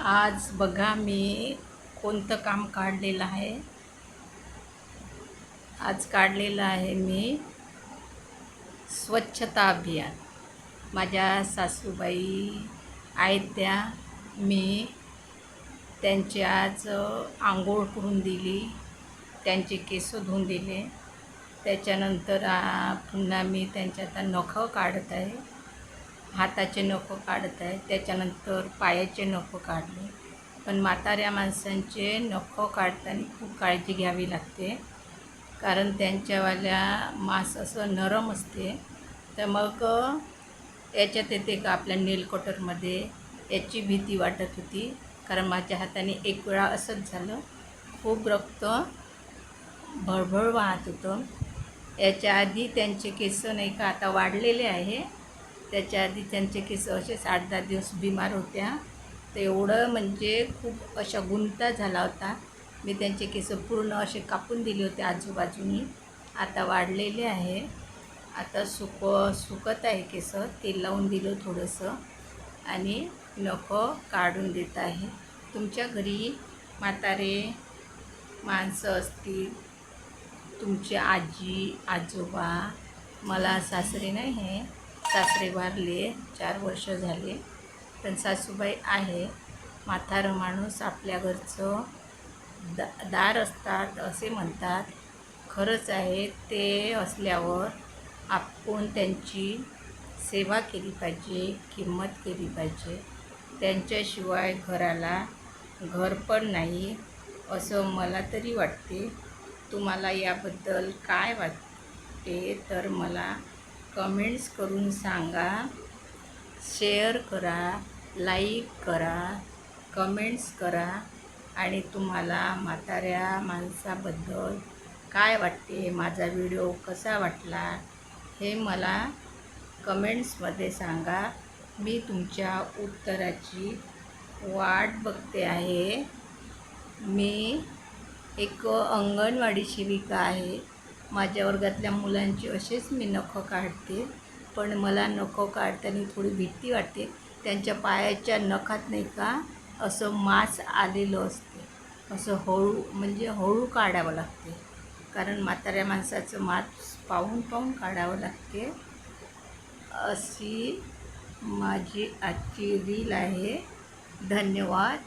आज बघा मी कोणतं काम काढलेलं आहे. आज काढलेलं आहे मी स्वच्छता अभियान. माझ्या सासूबाई आहेत त्या, मी त्यांची आज आंघोळ करून दिली, त्यांचे केस धुवून दिले. त्याच्यानंतर पुन्हा मी त्यांच्या आता नखं काढत आहे, हाताचे नखं काढत आहे. त्याच्यानंतर पायाचे नखं काढले. पण म्हाताऱ्या माणसांचे नखं काढताना खूप काळजी घ्यावी लागते, कारण त्यांच्यावाल्या मांस असं नरम असते. तर मग याच्यात येते का आपल्या नेल कटरमध्ये, याची भीती वाटत होती. कारण माझ्या हाताने एक वेळा असंच झालं, खूप रक्त भळभळ वाहत होतं. याच्या आधी त्यांचे केस नाही का आता वाढलेले आहे. त्याच्या आधी त्यांचे केस असेच 8-10 दिवस बिमार होत्या. तर एवढं म्हणजे खूप अशा गुंता झाला होता. मी त्यांचे केस पूर्ण असे कापून दिले होते आजूबाजूनी. आता वाढलेले आहे. आता सुकत आहे केस, तेल लावून दिलं थोडंसं आणि नखं काढून देत आहे. तुमच्या घरी म्हातारे माणसं असतील, तुमचे आजी आजोबा, मला सासरे नाही आहे, सासरे वारले 4 वर्ष झाले, पण सासूबाई आहे. म्हातारं माणूस आपल्या घरचं दार असतात असे म्हणतात. खरंच आहे. ते असल्यावर आपण त्यांची सेवा केली पाहिजे, किंमत केली पाहिजे. त्यांच्याशिवाय घराला घर पण नाही असं मला तरी वाटते. तुम्हाला याबद्दल काय वाटते तर मला कमेंट्स करून सांगा. शेअर करा, लाईक करा, कमेंट्स करा. आणि तुम्हाला म्हाताऱ्या माणसाबद्दल काय वाटते, माझा व्हिडिओ कसा वाटला हे मला कमेंट्समध्ये सांगा. मी तुमच्या उत्तराची वाट बघते आहे. मी एक अंगणवाडी सेविका आहे. माझ्या वर्गातल्या मुलांची असेच मी नखं काढते, पण मला नखं काढताना थोडी भीती वाटते. त्यांच्या पायाच्या नखात नाही का असं मांस आलेलं असते, असं हळू काढावं लागते, कारण म्हाताऱ्या माणसाचं मांस पाहून काढावं लागते. अशी माझी आजची रील आहे. धन्यवाद.